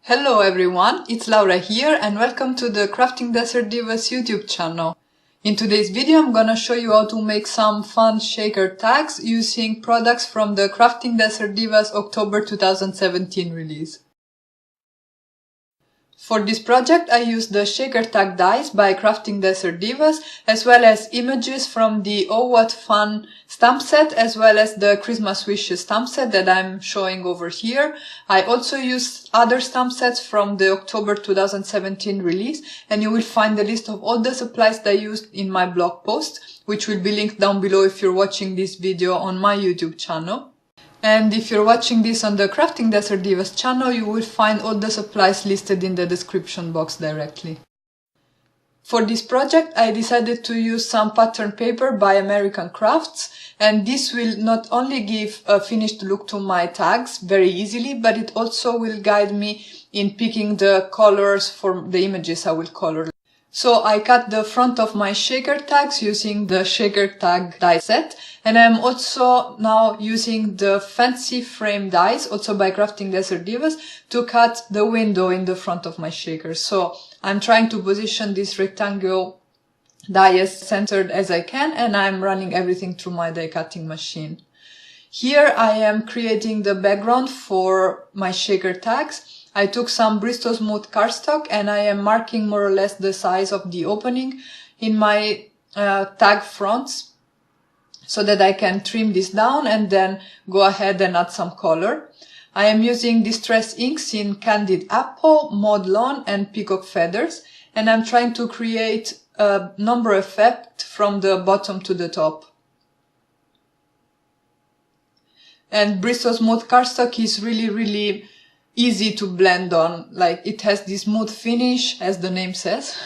Hello everyone, it's Laura here and welcome to the Crafting Desert Divas YouTube channel. In today's video I'm gonna show you how to make some fun shaker tags using products from the Crafting Desert Divas October 2017 release. For this project I used the shaker tag dies by Crafting Desert Divas as well as images from the Oh What Fun stamp set as well as the Christmas Wishes stamp set that I'm showing over here. I also used other stamp sets from the October 2017 release, and you will find the list of all the supplies that I used in my blog post, which will be linked down below if you're watching this video on my YouTube channel. And if you're watching this on the Crafting Desert Divas channel, you will find all the supplies listed in the description box directly. For this project, I decided to use some pattern paper by American Crafts, and this will not only give a finished look to my tags very easily, but it also will guide me in picking the colors for the images I will color. So I cut the front of my shaker tags using the shaker tag die set, and I'm also now using the fancy frame dies, also by Crafting Desert Divas, to cut the window in the front of my shaker. So I'm trying to position this rectangle die as centered as I can, and I'm running everything through my die cutting machine. Here I am creating the background for my shaker tags. I took some Bristol Smooth cardstock and I am marking more or less the size of the opening in my tag fronts so that I can trim this down and then go ahead and add some color. I am using Distress inks in Candied Apple, Maud Lawn and Peacock Feathers, and I'm trying to create a number effect from the bottom to the top. And Bristol Smooth cardstock is really easy to blend on. Like, it has this smooth finish, as the name says,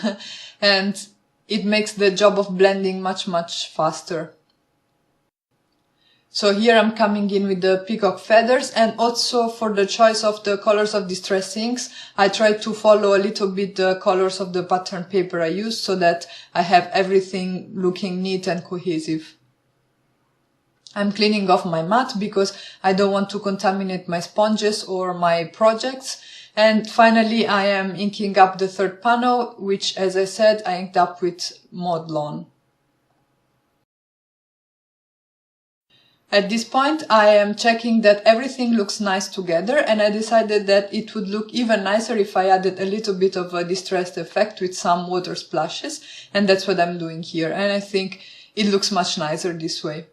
and it makes the job of blending much faster. So here I'm coming in with the Peacock Feathers, and also for the choice of the colors of Distress inks, I try to follow a little bit the colors of the pattern paper I use so that I have everything looking neat and cohesive. I'm cleaning off my mat because I don't want to contaminate my sponges or my projects. And finally, I am inking up the third panel, which, as I said, I inked up with Maud Lawn. At this point, I am checking that everything looks nice together, and I decided that it would look even nicer if I added a little bit of a distressed effect with some water splashes, and that's what I'm doing here. And I think it looks much nicer this way.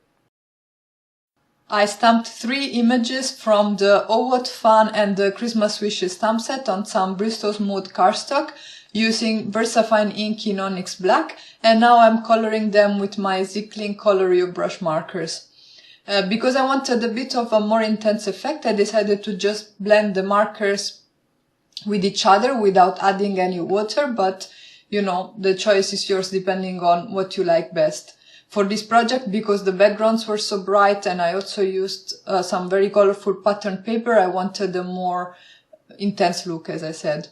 I stamped 3 images from the Oh What Fun and the Christmas Wishes stamp set on some Bristol Smooth cardstock using VersaFine ink in Onyx Black, and now I'm coloring them with my Zicklin Colorio brush markers. Because I wanted a bit of a more intense effect, I decided to just blend the markers with each other without adding any water, but you know, the choice is yours depending on what you like best. For this project, because the backgrounds were so bright and I also used some very colorful pattern paper, I wanted a more intense look, as I said.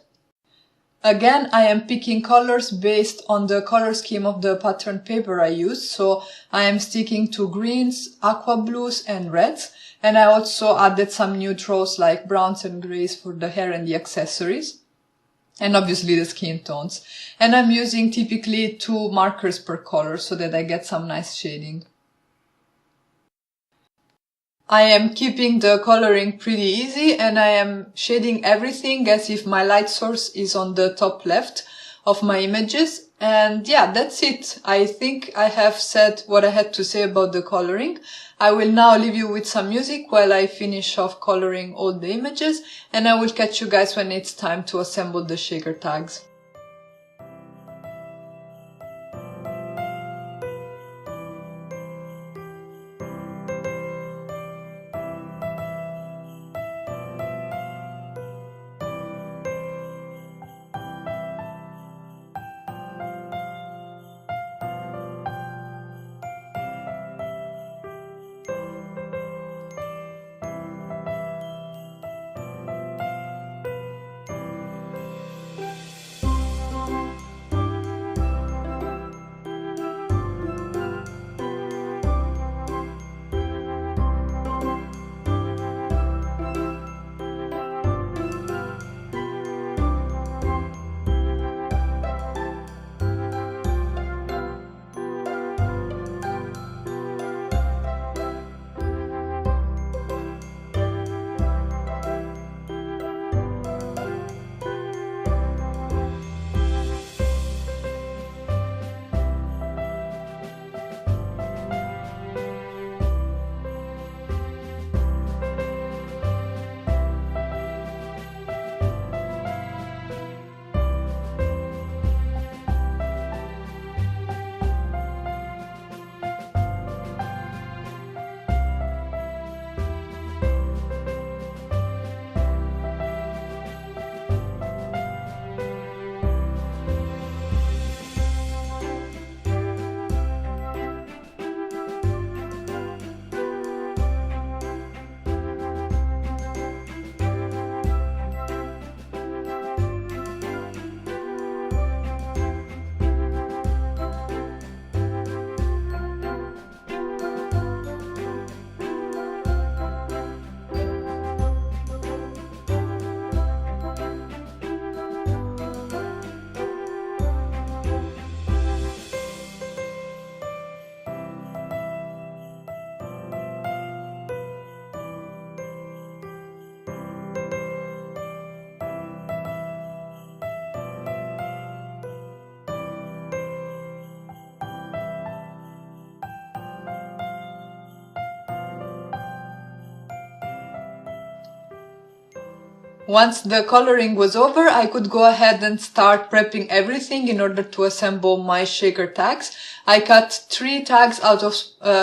Again, I am picking colors based on the color scheme of the pattern paper I used, so I am sticking to greens, aqua blues and reds, and I also added some neutrals like browns and grays for the hair and the accessories. And obviously the skin tones. And I'm using typically 2 markers per color so that I get some nice shading. I am keeping the coloring pretty easy, and I am shading everything as if my light source is on the top left of my images. And yeah, that's it. I think I have said what I had to say about the coloring. I will now leave you with some music while I finish off coloring all the images, and I will catch you guys when it's time to assemble the shaker tags. Once the coloring was over, I could go ahead and start prepping everything in order to assemble my shaker tags. I cut 3 tags out of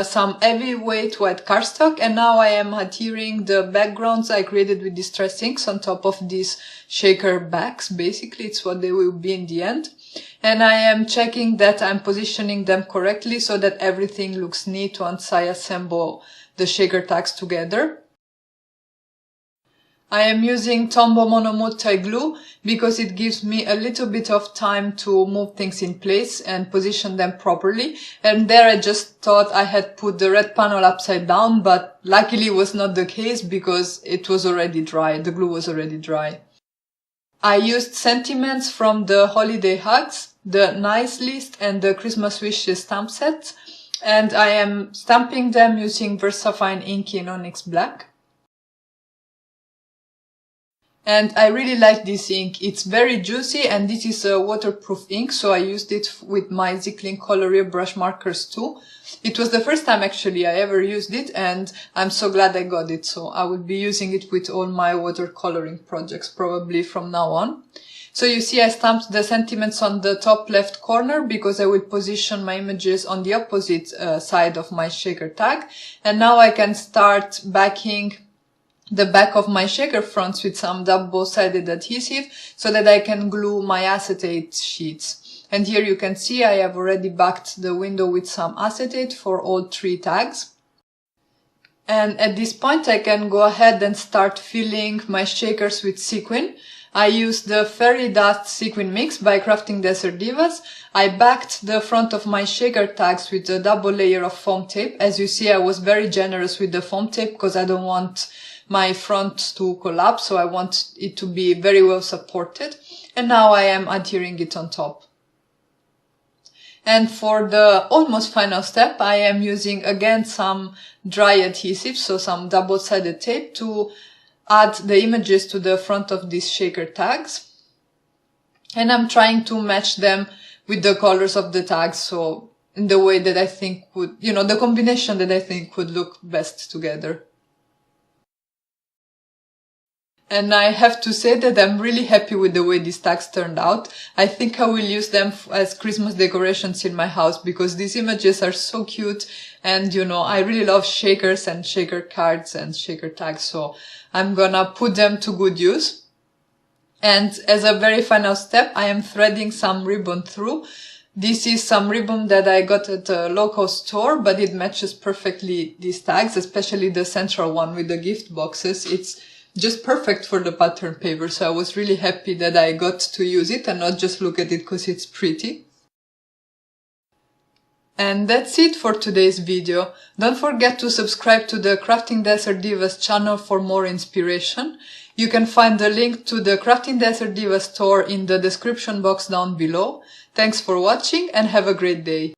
some heavyweight white cardstock, and now I am adhering the backgrounds I created with distress inks on top of these shaker backs. Basically, it's what they will be in the end. And I am checking that I'm positioning them correctly so that everything looks neat once I assemble the shaker tags together. I am using Tombow Mono Multi Glue because it gives me a little bit of time to move things in place and position them properly. And there I just thought I had put the red panel upside down, but luckily it was not the case because it was already dry. The glue was already dry. I used sentiments from the Holiday Hugs, the Nice List and the Christmas Wishes stamp sets. And I am stamping them using VersaFine ink in Onyx Black. And I really like this ink. It's very juicy, and this is a waterproof ink, so I used it with my Ziclin Coloria brush markers too. It was the first time actually I ever used it, and I'm so glad I got it, so I will be using it with all my watercoloring projects probably from now on. So you see I stamped the sentiments on the top left corner because I will position my images on the opposite side of my shaker tag, and now I can start backing the back of my shaker fronts with some double-sided adhesive so that I can glue my acetate sheets. And here you can see I have already backed the window with some acetate for all 3 tags. And at this point I can go ahead and start filling my shakers with sequin. I used the Fairy Dust Sequin Mix by Crafting Desert Divas. I backed the front of my shaker tags with a double layer of foam tape. As you see, I was very generous with the foam tape because I don't want my front to collapse, so I want it to be very well supported. And now I am adhering it on top. And for the almost final step, I am using again some dry adhesive, so some double-sided tape to add the images to the front of these shaker tags. And I'm trying to match them with the colors of the tags, so in the way that I think would, you know, the combination that I think would look best together. And I have to say that I'm really happy with the way these tags turned out. I think I will use them as Christmas decorations in my house because these images are so cute, and you know, I really love shakers and shaker cards and shaker tags, so I'm gonna put them to good use. And as a very final step, I am threading some ribbon through. This is some ribbon that I got at a local store, but it matches perfectly these tags, especially the central one with the gift boxes. It's just perfect for the pattern paper, so I was really happy that I got to use it and not just look at it because it's pretty. And that's it for today's video. Don't forget to subscribe to the Crafting Desert Divas channel for more inspiration. You can find the link to the Crafting Desert Divas store in the description box down below. Thanks for watching and have a great day.